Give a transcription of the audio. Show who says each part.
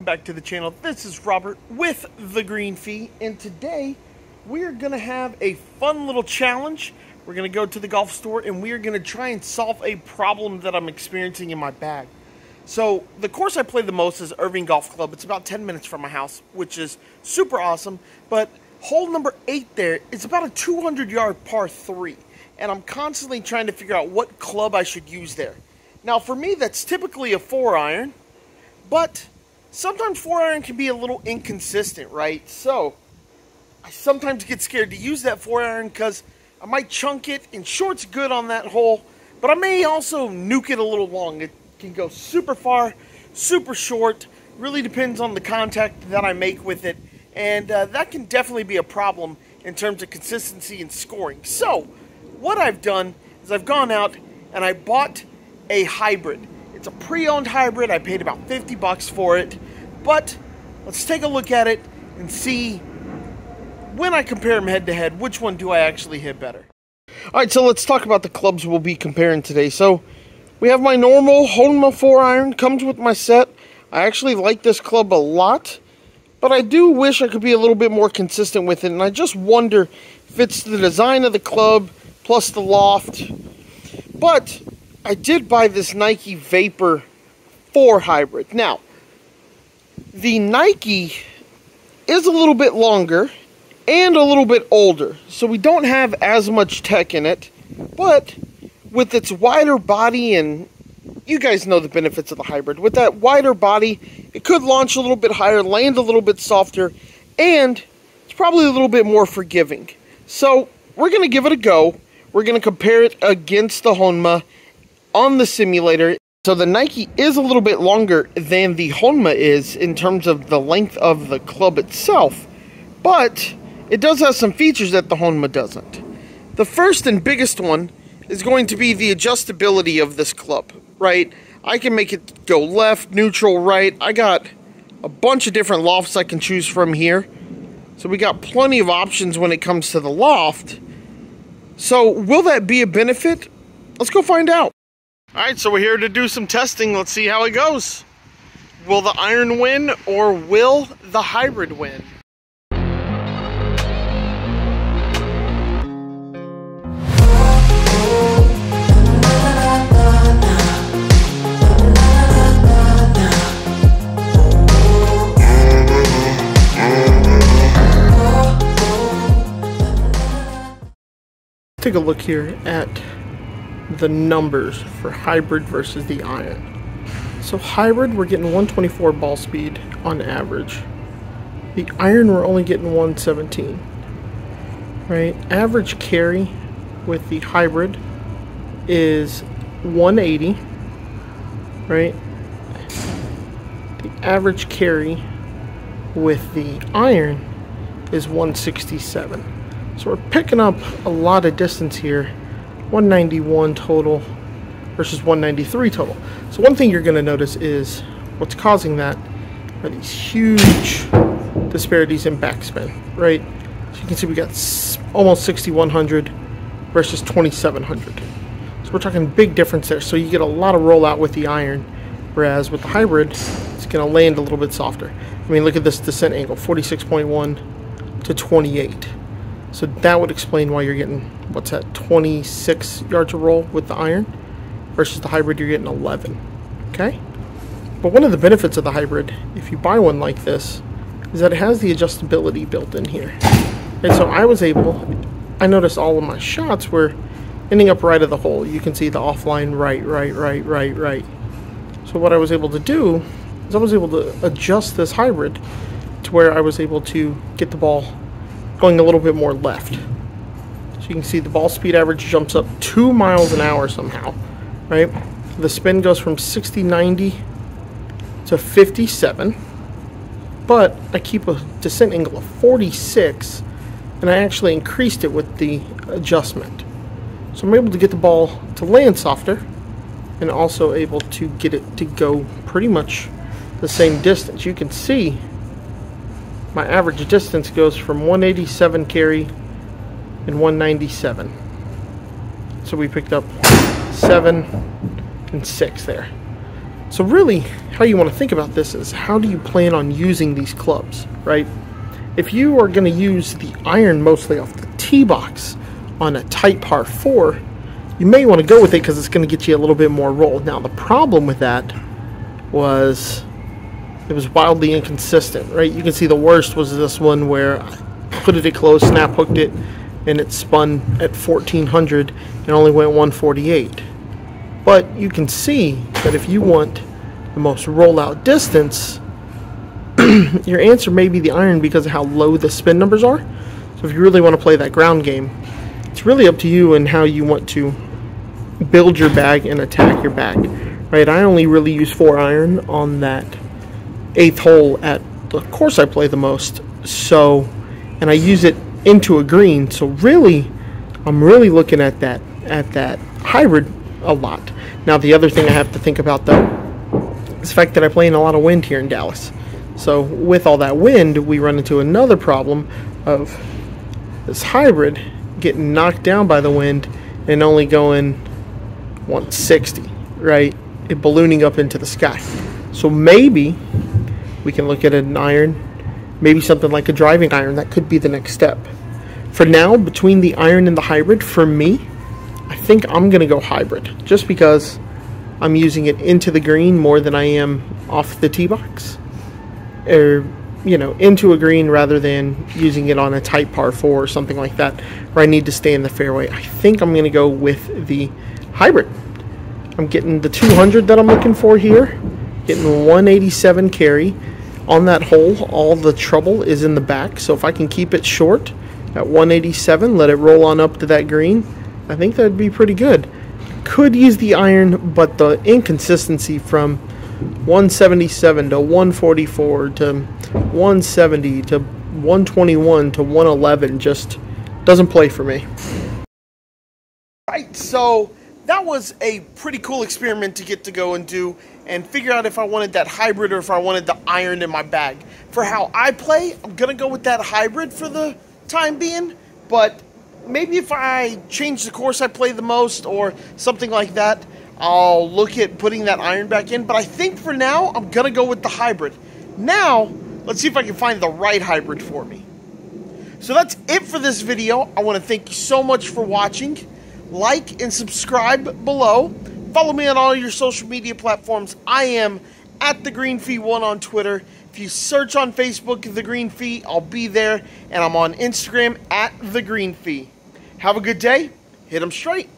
Speaker 1: Back to the channel. This is Robert with the Green Fee, and today we're gonna have a fun little challenge. We're gonna go to the golf store and we are gonna try and solve a problem that I'm experiencing in my bag. So the course I play the most is Irving Golf Club. It's about 10 minutes from my house, which is super awesome. But hole number 8 there is about a 200-yard par 3, and I'm constantly trying to figure out what club I should use there. Now for me, that's typically a 4-iron, but sometimes 4-iron can be a little inconsistent, right? So I sometimes get scared to use that 4-iron because I might chunk it, and short's good on that hole, but I may also nuke it a little long. It can go super far, super short. Really depends on the contact that I make with it, and that can definitely be a problem in terms of consistency and scoring. So what I've done is I've gone out and I bought a hybrid. It's a pre-owned hybrid. I paid about 50 bucks for it, but let's take a look at it and see, when I compare them head to head, which one do I actually hit better. Alright, so let's talk about the clubs we'll be comparing today. So we have my normal Honma 4-iron, comes with my set. I actually like this club a lot, but I do wish I could be a little bit more consistent with it, and I just wonder if it's the design of the club plus the loft. But I did buy this Nike Vapor 4 hybrid. Now, the Nike is a little bit longer and a little bit older, so we don't have as much tech in it, but with its wider body, and you guys know the benefits of the hybrid, with that wider body, it could launch a little bit higher, land a little bit softer, and it's probably a little bit more forgiving. So we're going to give it a go. We're going to compare it against the Honma on the simulator. So the Nike is a little bit longer than the Honma is in terms of the length of the club itself, but it does have some features that the Honma doesn't. The first and biggest one is going to be the adjustability of this club, right? I can make it go left, neutral, right. I got a bunch of different lofts I can choose from here. So we got plenty of options when it comes to the loft. So will that be a benefit? Let's go find out. Alright, so we're here to do some testing. Let's see how it goes. Will the iron win, or will the hybrid win? Take a look here at the numbers for hybrid versus the iron. So hybrid, we're getting 124 ball speed on average. The iron, we're only getting 117. Right? Average carry with the hybrid is 180. Right? The average carry with the iron is 167. So we're picking up a lot of distance here. 191 total versus 193 total. So one thing you're going to notice is what's causing that are these huge disparities in backspin, right? So you can see we got almost 6,100 versus 2,700. So we're talking big difference there. So you get a lot of rollout with the iron, whereas with the hybrid, it's going to land a little bit softer. I mean, look at this descent angle, 46.1 to 28. So that would explain why you're getting, what's that, 26 yards of roll with the iron versus the hybrid you're getting 11, okay? But one of the benefits of the hybrid, if you buy one like this, is that it has the adjustability built in here. And so I noticed all of my shots were ending up right of the hole. You can see the offline right. So what I was able to do is I was able to adjust this hybrid to where I was able to get the ball going a little bit more left. So you can see the ball speed average jumps up 2 miles an hour somehow, right? The spin goes from 60-90 to 57, but I keep a descent angle of 46, and I actually increased it with the adjustment. So I'm able to get the ball to land softer, and also able to get it to go pretty much the same distance. You can see my average distance goes from 187 carry and 197. So we picked up 7 and 6 there. So really, how you want to think about this is, how do you plan on using these clubs, right? If you are going to use the iron mostly off the tee box on a tight par 4, you may want to go with it because it's going to get you a little bit more roll. Now, the problem with that was it was wildly inconsistent, right? You can see the worst was this one where I put it close, snap hooked it, and it spun at 1400 and only went 148. But you can see that if you want the most rollout distance, your answer may be the iron because of how low the spin numbers are. So if you really want to play that ground game, it's really up to you and how you want to build your bag and attack your bag, right? I only really use 4 iron on that 8th hole at the course I play the most, so, and I use it into a green, so really I'm really looking at that hybrid a lot. Now, the other thing I have to think about though is the fact that I play in a lot of wind here in Dallas. So with all that wind, we run into another problem of this hybrid getting knocked down by the wind and only going 160, right? It ballooning up into the sky. So maybe we can look at an iron, maybe something like a driving iron. That could be the next step. For now, between the iron and the hybrid, for me, I think I'm going to go hybrid, just because I'm using it into the green more than I am off the tee box, or, you know, into a green rather than using it on a tight par 4 or something like that where I need to stay in the fairway. I think I'm going to go with the hybrid. I'm getting the 200 that I'm looking for here, getting 187 carry on that hole. All the trouble is in the back, so if I can keep it short at 187, let it roll on up to that green, I think that would be pretty good. Could use the iron, but the inconsistency from 177 to 144 to 170 to 121 to 111 just doesn't play for me. Right, so that was a pretty cool experiment to get to go and do and figure out if I wanted that hybrid or if I wanted the iron in my bag. For how I play, I'm going to go with that hybrid for the time being, but maybe if I change the course I play the most or something like that, I'll look at putting that iron back in. But I think for now, I'm going to go with the hybrid. Now, let's see if I can find the right hybrid for me. So that's it for this video. I want to thank you so much for watching. Like and subscribe below. Follow me on all your social media platforms. I am at TheGreenFee1 on Twitter. If you search on Facebook, The Green Fee, I'll be there. And I'm on Instagram at The Green Fee. Have a good day. Hit 'em straight.